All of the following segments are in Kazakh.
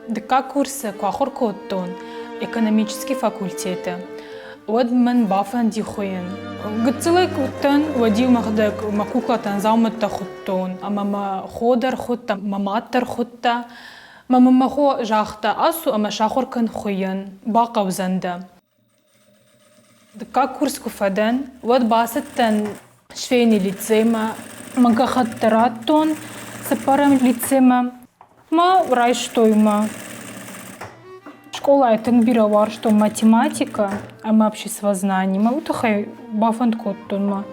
Дыка курсы куахор коттон, экономический факультеты. Вот من بافن دي خوين. قلت لك وتن ودي مخدك مكوكلا تنظام تخطون أما ما خودر خطة ما ماتر خطة ما خو جاخته أسو أما شاخور كن خوين باقة وزنده. دكا كورس كفدن ود باستن شفيني لتزيما ما خطراتون سبارم لتزيما ما رايشتويма. Школа это бировар, что математика, а мы обществознание. Мы утахай бафанд коттон ма.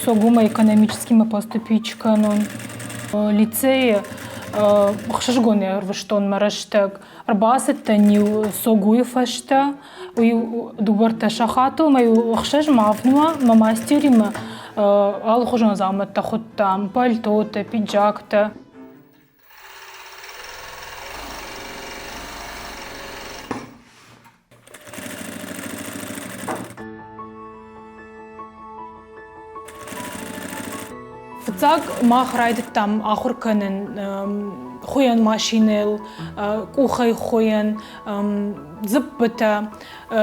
Согума экономическими поступичканон. Лицее хшашгоне рвштон мараштаг. Арбасетта не согуефашта. Дубарта шахату маю хшаш мафнуа мамастерима алхожан заматта хоттам пальтота пиджакта. فزاق ما خرايدت تام آخر كنن خوين ماشينيل كوخي خوين زبطة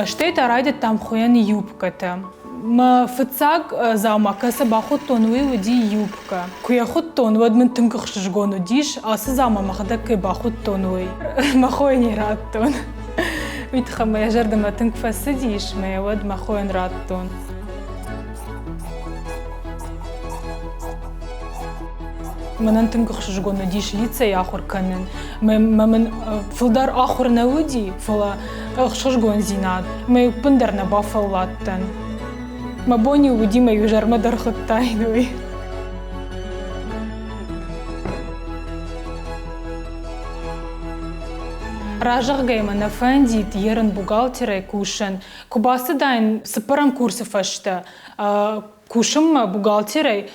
شتيت رايدت تام خوين يوبكة ما فزاق زاما كسب أخذ تونوي ودي يوبكة كوي أخذ تون ود من تنكخش جونو ديش أس زاما ما خدك باخذ تونوي ما خويني رات تون ويتخم يا جرد ما تنكفسديش ما ود ما خوين رات تون من تنقخش جونا ديش ليتسي آخر كنن من فلدار آخر نودي فلا خشش جون زينات ما يبندرنا بافلاتن ما بوني ودي ما يجر ما درختاينوي راجع جايما نفندي تيرن بوغالتيري كوشن كوباسة داين سبرم كورس فشتا كوشم بوغالتيري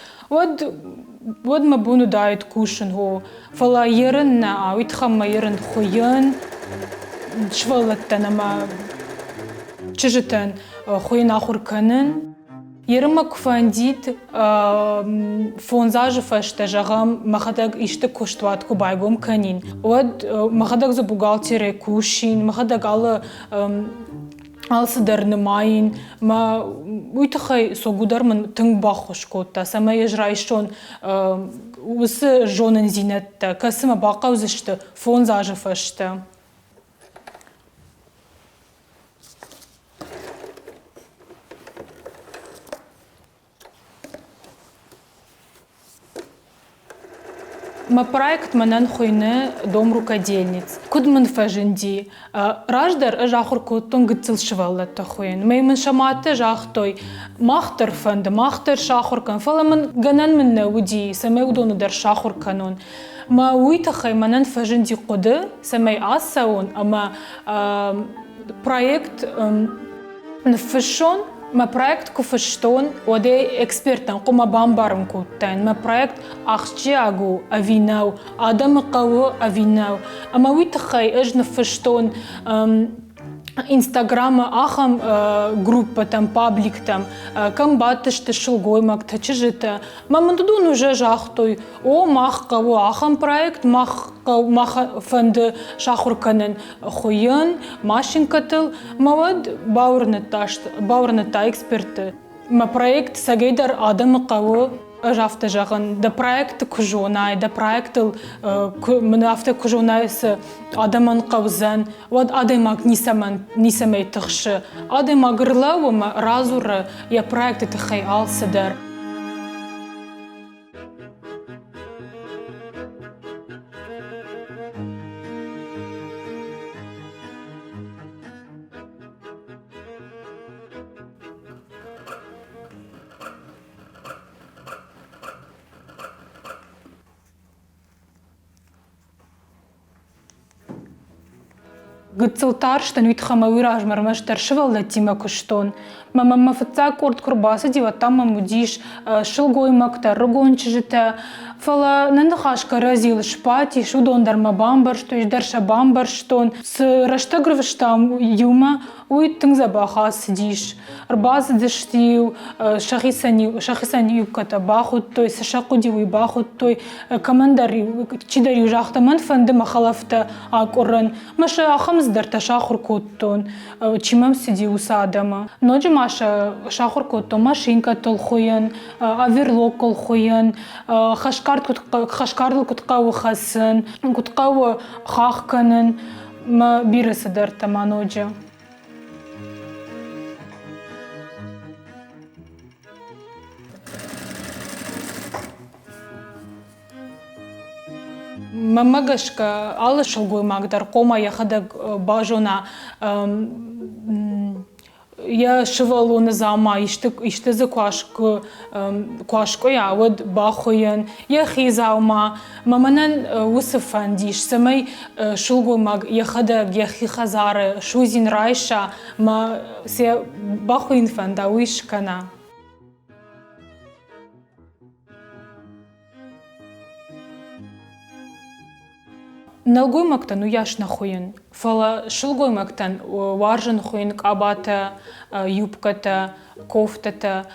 ود ما بونو دايت كوشن هو فلا يرن أو يتخم يرن خوين شغلتنا ما تجتن خوين آخر كنن يرما كفانديت فونزاج فشتا جغام ما خدق يشتك كشتوات كوبايبوم كنين ود ما خدق زو بوغالتيري كوشين ما خدق على алсыдар нымайын, ма уйтахай согудар мен тың бахош котта, сама ежрайшон усы жонын зинетті, касыма бақа үзішті, фон зажыфашты. ما проект منن خوينه دом рукодельниц. Куд من فجندي راجدر اجاخر كوتون قتل شوالة خوين. ما من شماته جاختوي ماختر فند ماختر شاخر كان فلا من جنن من ودي سماو دون در شاخر كانون. ما ويتخي منن فجندي قده سماي عساون اما проект نفشون ما проект كوفشتون ودي экспертن قوما بامبارم كوتين ما проект أخشياغو أفيناو آدم قوو أفيناو أما ويتخي إج نفشتون إنستغرام آخم جروب там паблик там كم باتش تشلغوي ماك تجيجتا ما من دون уже жахтой о мах قوو آخم проект مах فند شاخر كنن خوين ماشين كتل مواد باورنتا эксперты ما проект سجيدر آدم قوو جافت جاغن ده проект كجوناي ده проект من after كجوناي س آدمان قوزن ود آدماك نيسمي تخش آدماك غرلاو ما رازور يا проект تخيال سدر قتلتار شتن ويتخما ويراج مرمش ترشفل لتيما كشتون ما فتاك كورد كرباسة دي وطاما مديش شلغوي مكتر رغون چجتا Фала нандахашка разил шпати, шудондар ма бамбаршту, ждарша бамбарштон. С раштагрвштам юма уй тыңзабаха сидиш. Арбаз дештил, шахисани юбката бахут той, сашакудивый бахут той, командари чидари жахта манфанды махалафта акуран. Маша ахамздарта шахур коттон, чимам сиди усадама. Ноджи маша шахур коттон, машинка толхуян, аверлок колхуян, хашкардл кутқау хасын, кутқау хахканын, ма бирасыдарта маноджи. Мамагашка алышылгой магдар кома яхадаг бажона я шывалуны зама иште за квашко я вот бахоян я хизаума маманан усафандиш самай шылгой маг яхадаг яхи хазары шузин райша ма се бахоин фанда уишкана. Налгой мактан уяш нахуен. Фала шылгой мактан варжан хуен кабата, юбката, кофтата,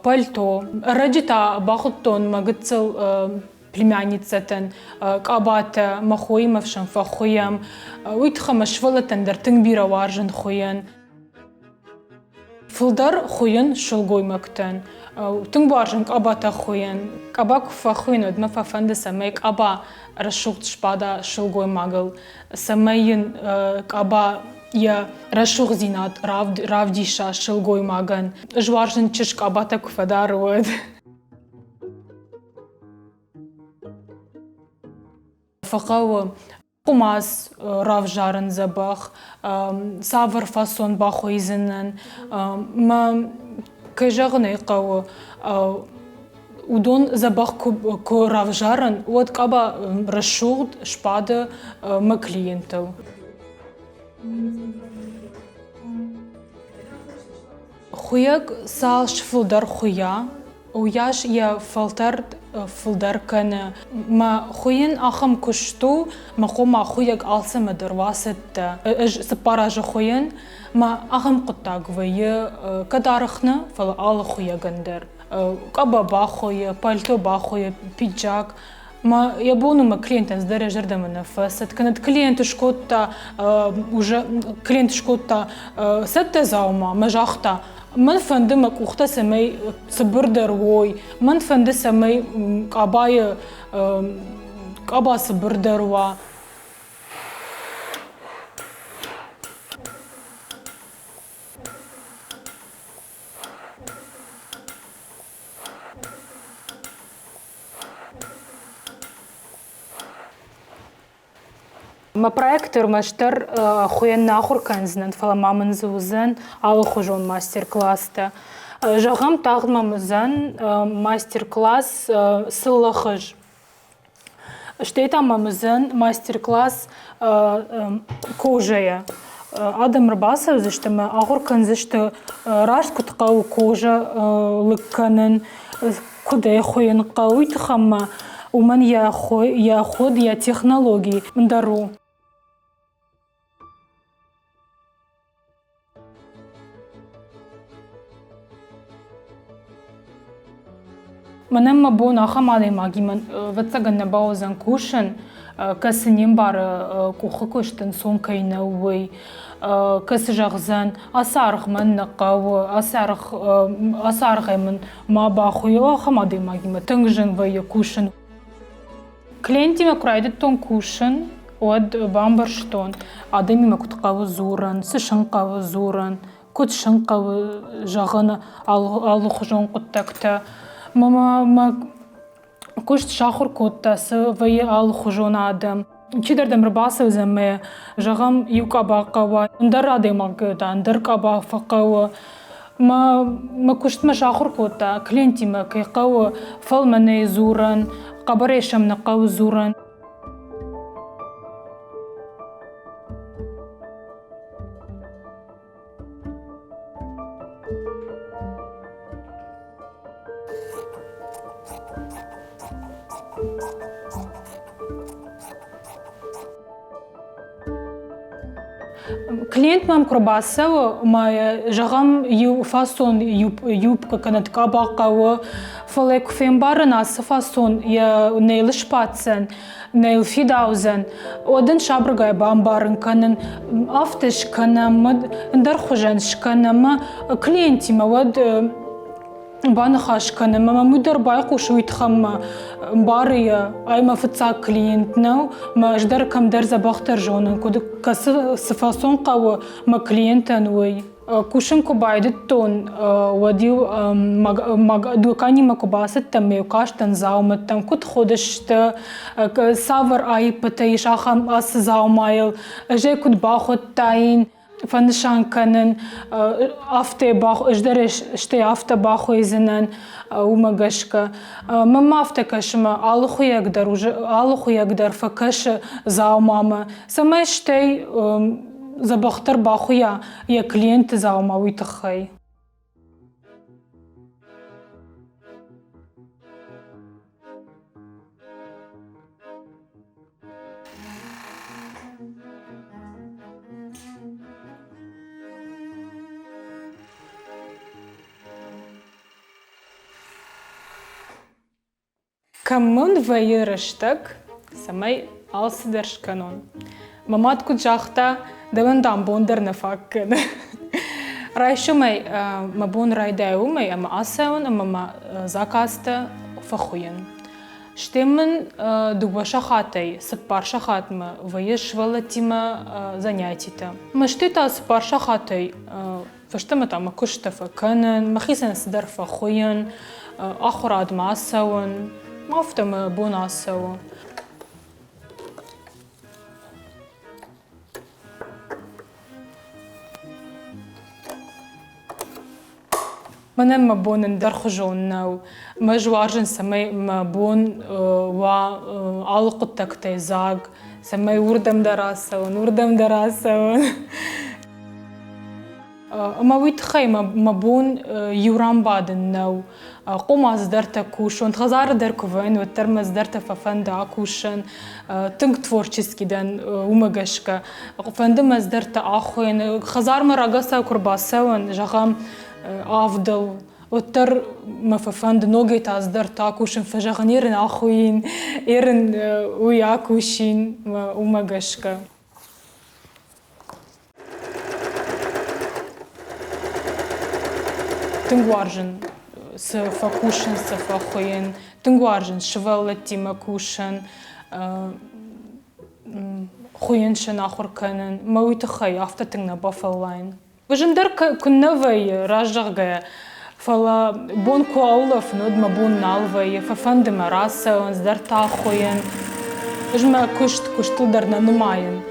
пальто. Раджита бахуттон магыцел племянницатан кабата махуимовшан фахуям. Уйтхама швалатан дар тыңбира варжан хуен. Фылдар хуен шылгой мактан. Тың баржан кабата хуен. Кабак фахуен одма фафанды самай каба расшухт шпада шылгой магыл. Самайын каба я расшух зинат равдиша шылгой маган. Жваржан чиш кабата куфадарует. Фахау Кумас равжаран забах, савар фасон бахо изенен, ма кайжагны кау удон забах ко равжаран, вот каба расшуд шпада ма клиентов. Хуяк сал шфулдар хуя, уяш я фалтард фылдар каны. Ма хуен ахам кушту, ма хома хуяк алсамы дырвасытты. Сыпаражы хуен, ма ахам куттагвые, кадарыхны фал алы хуягандыр. Каба бахуя, пальто бахуя, пиджак. Ма я бонума клиентен здаре жардамы нафасат. Канат клиент шкотта уже клиент шкотта сетте заума, мажахта. من فندمك وقتا سمي صبردر ووي من فند سمي قبايا قبا صبردر وا ما проектор маштар хуен нахур канзнан фала мамын зузан алы хужон мастер-класста. Жағам тағдмамызан мастер-класс сыллахыж. Штейтамамызан мастер-класс кожая. Адам Рабасов зыштымы ағыр канзышты раш кутқау кожа лыкканын кудай хуен қауй тұхамма уман я ход я технологии мдару. Манам мабон ахамады магиман ватсаган набаузан кушан касынем бары кухы көштін соңкайна уй касы жағзан асарық ман нақауы асарық аймын маба хуй ахамады магиман тыңжын вайы кушан клиентиме құрайды тон кушан од бамбарштон адымиме кутқавы зуран сышынқавы зуран күтшынқавы жағыны алуқ жон құттакта мама кушт шахур коттасы вай ал хужона адам чидердем рбасов заме жагам юкаба кава ндар адема гдан ндар каба факава ма кушт ма шахур котта клиентима кайқау фалмане зуран қабарешам нақау зуран Клиент мам кробасса, ма жагам фасон юбка канат кабака, фалек фембарнас фасон я нейл шпацен, нейл фидаузен, один шабргай бамбарн канен афтеш канам дархоженш канам клиенти мавад банахаш канам ма мудер байқуш уйтхам бария айма фца клиент нау ма ждар кам дар забахтар жонан куд кас сфасон қав ма клиентан уй кушин ко байдит тон вадил дукани ма ко басет там ме каштан заумат там куд ходиш та савар ай патаиш ахам ас заумайл же куд бахот тайн фаншан канен афте бах ждареш ште афта бахо изенен умагашка мама афта кашма алху ягдар факаш заумама сама ште забахтар бахуя я клиент заума уйтахай Камон вайырыштык, самай алсыдырш канон. Маматку джахта давандам бондерна факкен. Райшумай мабон райдайумай ама асаун ама закаста фахуен. Штеммен дуба шахатай, сыппар шахатма, вайышвала тима занятита. Маштита сыппар шахатай, фаштема там кушта факкенен, махисен сдар фахуен, ахурад масаун, мафтама бонасау. Мене мабон дархожон нау, мажваржен самай мабон ва алқут тактай заг, самай урдам дарасау. Мавит хай мабон юрам баден нау. قوم زدرت كوشن تغزار در كوين وترم زدرت ففند عكوشن تنك تворчески دن ومجشكا فندم زدرت آخوين خزار مرقصة وكرباسون جغام أفضل وتر ما ففند نوجي تزدرت عكوشن فجغنيرن آخوين إيرن وياكوشين ومجشكا تنقوارجن سفاكوشن سفاخوين تنقوارجن شوالتي ماكوشن خوينشن آخر كانن مويت خي أفتتنا بافلاين وجندر كنا في راجعة فلا بون كواولف نود ما بون نالفي ففند مراسة ونزدر تاخوين وجما كشت درنا نماين